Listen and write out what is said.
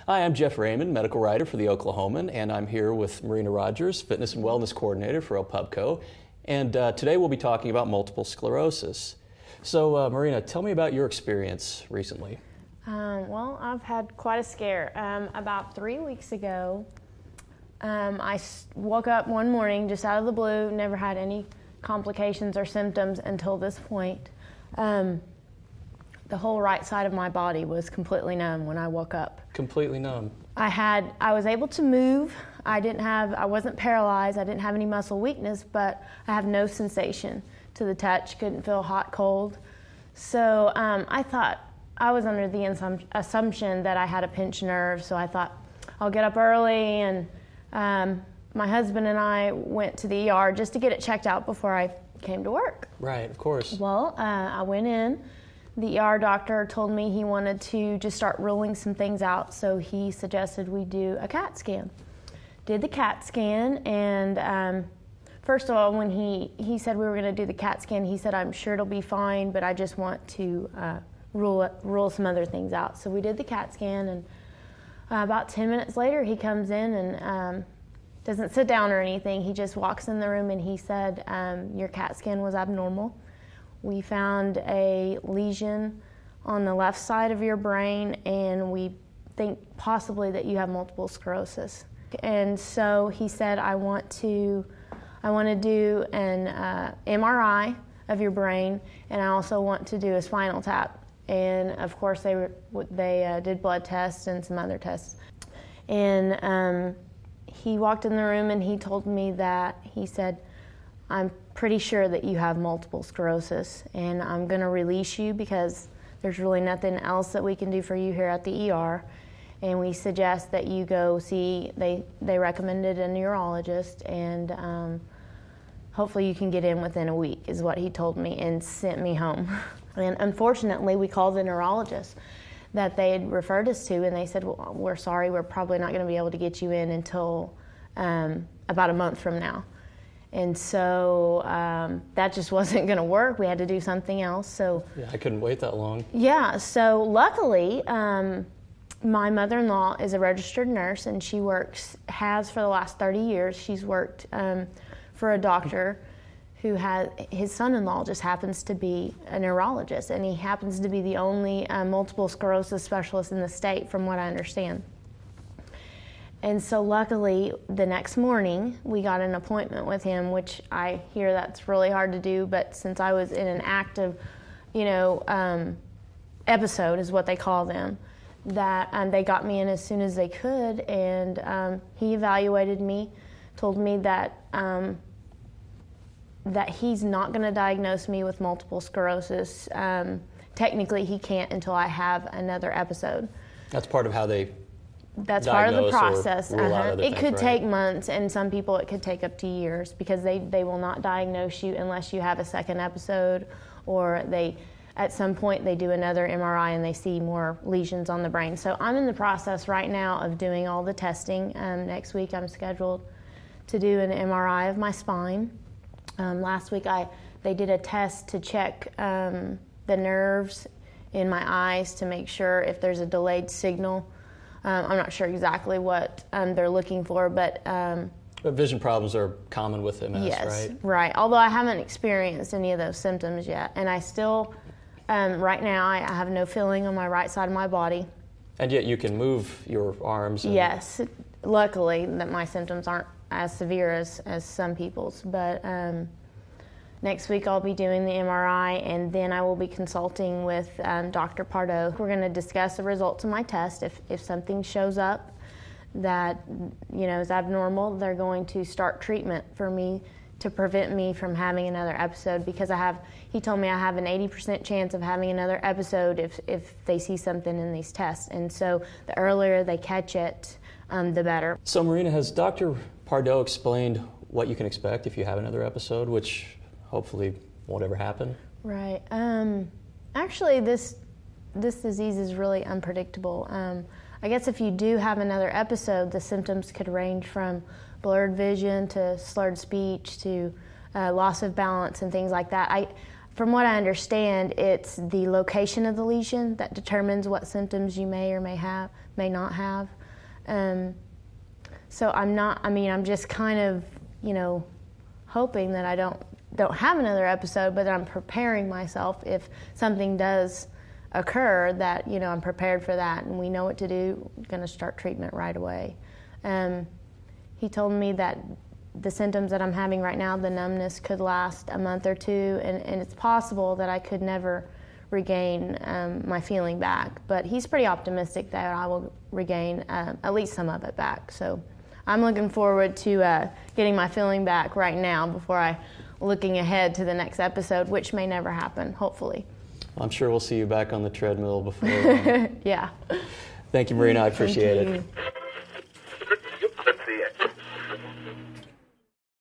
Hi, I'm Jeff Raymond, medical writer for The Oklahoman, and I'm here with Marina Rogers, fitness and wellness coordinator for El Pubco. And today we'll be talking about multiple sclerosis. So, Marina, tell me about your experience recently. Well, I've had quite a scare. About 3 weeks ago, I woke up one morning just out of the blue, never had any complications or symptoms until this point. The whole right side of my body was completely numb when I woke up. Completely numb? I was able to move. I wasn't paralyzed. I didn't have any muscle weakness, but I have no sensation to the touch. Couldn't feel hot, cold. So I thought I was under the assumption that I had a pinched nerve. So I thought I'll get up early, and my husband and I went to the ER just to get it checked out before I came to work. Right, of course. Well, I went in. The ER doctor told me he wanted to just start ruling some things out, so he suggested we do a CAT scan. Did the CAT scan, and first of all, when he said we were going to do the CAT scan, he said, I'm sure it'll be fine, but I just want to rule some other things out. So we did the CAT scan, and about 10 minutes later, he comes in and doesn't sit down or anything. He just walks in the room, and he said, your CAT scan was abnormal. We found a lesion on the left side of your brain, and we think possibly that you have multiple sclerosis. And so he said, I want to do an MRI of your brain, and I also want to do a spinal tap. And of course, they did blood tests and some other tests. And he walked in the room, and he told me that, he said, I'm pretty sure that you have multiple sclerosis, and I'm going to release you because there's really nothing else that we can do for you here at the ER. And we suggest that you go see, they recommended a neurologist, and hopefully you can get in within a week, is what he told me, and sent me home. And unfortunately, we called the neurologist that they had referred us to, and they said, well, we're sorry, we're probably not going to be able to get you in until about a month from now. And so that just wasn't going to work. We had to do something else. So yeah, I couldn't wait that long. Yeah, so luckily, my mother-in-law is a registered nurse, and she has for the last 30 years. She's worked for a doctor who his son-in-law just happens to be a neurologist, and he happens to be the only multiple sclerosis specialist in the state, from what I understand. And so luckily, the next morning, we got an appointment with him, which I hear that's really hard to do, but since I was in an active, episode is what they call them, that they got me in as soon as they could, and he evaluated me, told me that he's not going to diagnose me with multiple sclerosis. Technically, he can't until I have another episode. That's part of how That's part of the process. It could right? take months, and some people it could take up to years, because they will not diagnose you unless you have a second episode, or at some point they do another MRI and they see more lesions on the brain. So I'm in the process right now of doing all the testing. Next week I'm scheduled to do an MRI of my spine. Last week they did a test to check the nerves in my eyes to make sure if there's a delayed signal. I'm not sure exactly what they're looking for, but vision problems are common with MS, yes, right? Right. Although I haven't experienced any of those symptoms yet, and I still, right now, I have no feeling on my right side of my body. And yet you can move your arms. Yes. Luckily, that my symptoms aren't as severe as some people's, but next week I'll be doing the MRI, and then I will be consulting with Dr. Pardo. We're going to discuss the results of my test. If something shows up that is abnormal, they're going to start treatment for me to prevent me from having another episode, because he told me I have an 80% chance of having another episode if they see something in these tests. And so the earlier they catch it, the better. So Marina, has Dr. Pardo explained what you can expect if you have another episode, which hopefully won't ever happen? Right. Actually, this disease is really unpredictable. I guess if you do have another episode, the symptoms could range from blurred vision to slurred speech to loss of balance and things like that. from what I understand, it's the location of the lesion that determines what symptoms you may or may not have. So I'm just kind of, hoping that I don't have another episode, but that I'm preparing myself if something does occur, that, I'm prepared for that and we know what to do. I'm going to start treatment right away. He told me that the symptoms that I'm having right now, the numbness, could last a month or two, and it's possible that I could never regain my feeling back. But he's pretty optimistic that I will regain at least some of it back. So I'm looking forward to getting my feeling back right now before I looking ahead to the next episode, which may never happen, hopefully. I'm sure we'll see you back on the treadmill before long. Yeah. Thank you, Marina. I appreciate it. Thank you.